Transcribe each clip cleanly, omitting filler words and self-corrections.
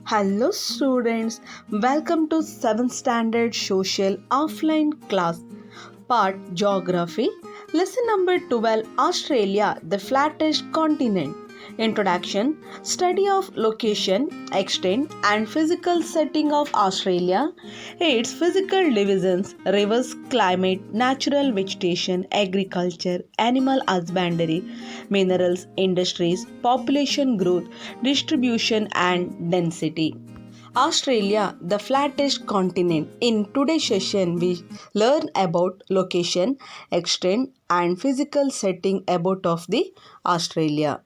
Hello students, welcome to 7th standard social offline class part geography lesson number 12 Australia the flattest continent. Introduction: study of location, extent and physical setting of Australia, its physical divisions, rivers, climate, natural vegetation, agriculture, animal husbandry, minerals, industries, population growth, distribution and density. Australia, the flattest continent. In today's session, we learn about location, extent, and physical setting about of the Australia.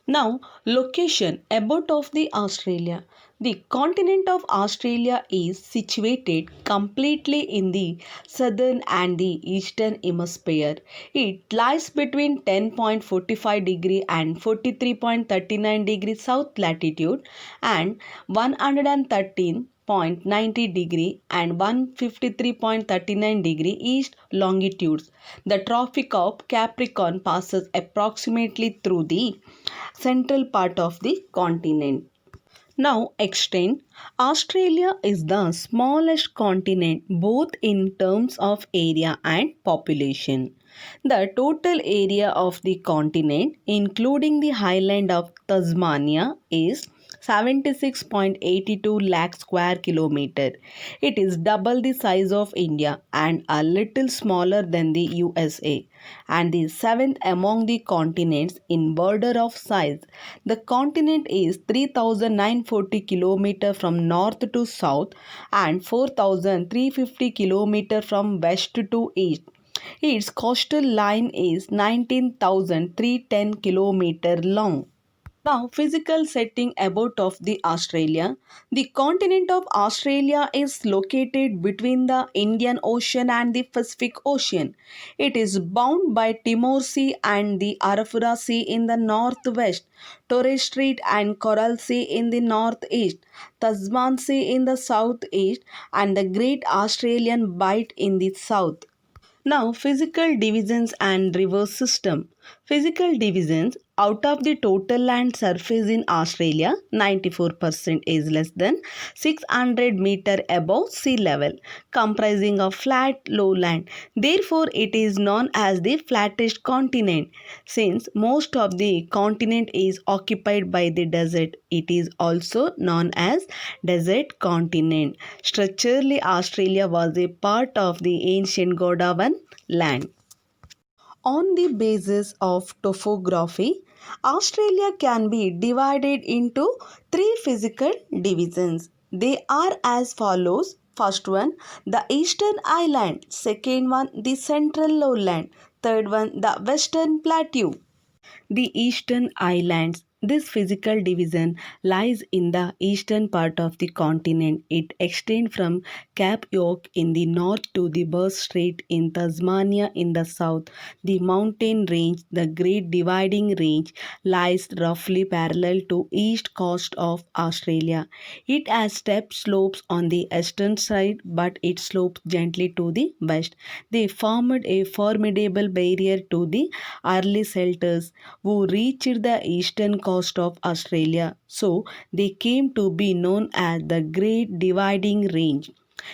Now, location about of the Australia. The continent of Australia is situated completely in the southern and the eastern hemisphere. It lies between 10.45 degree and 43.39 degree south latitude and 113.90 degree and 153.39 degree east longitudes. The Tropic of Capricorn passes approximately through the central part of the continent. Now, extent. Australia is the smallest continent both in terms of area and population. The total area of the continent, including the highland of Tasmania, is 76.82 lakh square kilometer. It is double the size of India and a little smaller than the USA, and the seventh among the continents in border of size. The continent is 3,940 km from north to south and 4,350 km from west to east. Its coastal line is 19,310 km long. Now, physical setting about of the Australia. The continent of Australia is located between the Indian Ocean and the Pacific Ocean. It is bound by Timor Sea and the Arafura Sea in the northwest, Torres Strait and Coral Sea in the northeast, Tasman Sea in the southeast, and the Great Australian Bight in the south. Now, physical divisions and river system. Physical divisions: out of the total land surface in Australia, 94% is less than 600 meter above sea level, comprising of flat lowland. Therefore, it is known as the flattest continent. Since most of the continent is occupied by the desert, it is also known as desert continent. Structurally, Australia was a part of the ancient Gondwana land. On the basis of topography, Australia can be divided into three physical divisions. They are as follows. First one, the Eastern Island. Second one, the Central Lowland. Third one, the Western Plateau. The Eastern Islands. This physical division lies in the eastern part of the continent. It extends from Cape York in the north to the Bass Strait in Tasmania in the south. The mountain range, the Great Dividing Range, lies roughly parallel to east coast of Australia. It has steep slopes on the eastern side, but it slopes gently to the west. They formed a formidable barrier to the early settlers who reached the eastern coast of Australia. So they came to be known as the Great Dividing Range.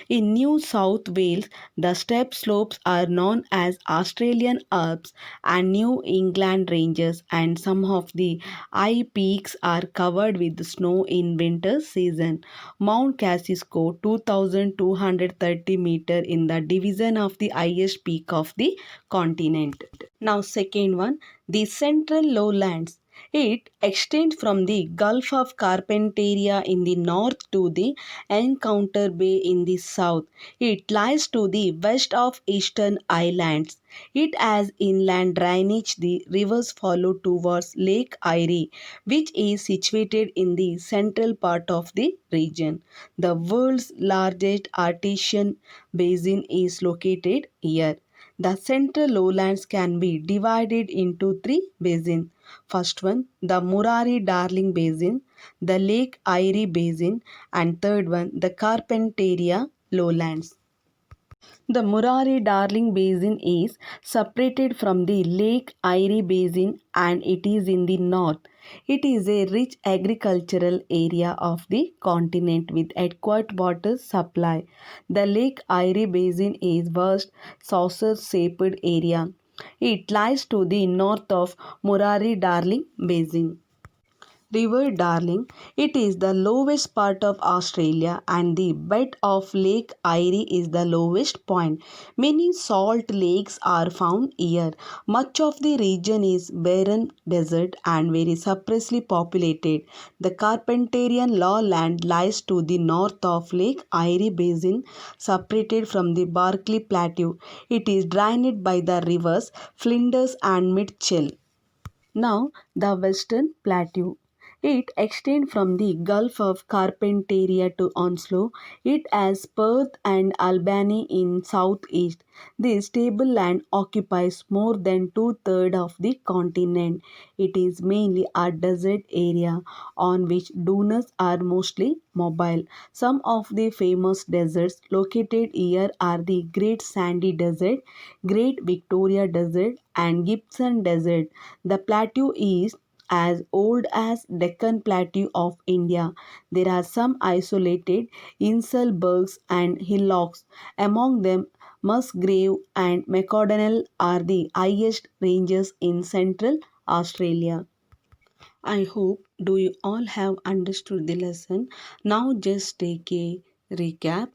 In New South Wales, the steep slopes are known as Australian Alps and New England Ranges, and some of the high peaks are covered with snow in winter season. Mount Kosciuszko, 2,230 meter in the division of the highest peak of the continent. Now, second one, the Central Lowlands. It extends from the Gulf of Carpentaria in the north to the Encounter Bay in the south. It lies to the west of Eastern Islands. It has inland drainage. The rivers follow towards Lake Erie, which is situated in the central part of the region. The world's largest artesian basin is located here. The central lowlands can be divided into three basins. First one, the Murray-Darling Basin, the Lake Erie Basin, and third one, the Carpentaria Lowlands. The Murari-Darling Basin is separated from the Lake Erie Basin and it is in the north. It is a rich agricultural area of the continent with adequate water supply. The Lake Erie Basin is vast saucer-shaped area. It lies to the north of Murari-Darling Basin. River Darling. It is the lowest part of Australia and the bed of Lake Erie is the lowest point. Many salt lakes are found here. Much of the region is barren desert and very sparsely populated. The Carpentarian lowland lies to the north of Lake Erie Basin, separated from the Barkly Plateau. It is drained by the rivers Flinders and Mitchell. Now, the Western Plateau. It extends from the Gulf of Carpentaria to Onslow. It has Perth and Albany in southeast. This tableland occupies more than two-thirds of the continent. It is mainly a desert area on which dunes are mostly mobile. Some of the famous deserts located here are the Great Sandy Desert, Great Victoria Desert, and Gibson Desert. The plateau is as old as Deccan Plateau of India. There are some isolated inselbergs and hillocks. Among them, Musgrave and McCardinal are the highest ranges in central Australia. I hope do you all have understood the lesson. Now just take a recap.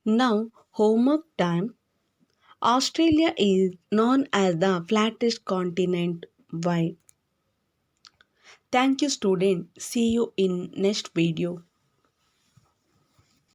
Now homework time. Australia is known as the flattest continent. Why? Thank you student. See you in next video.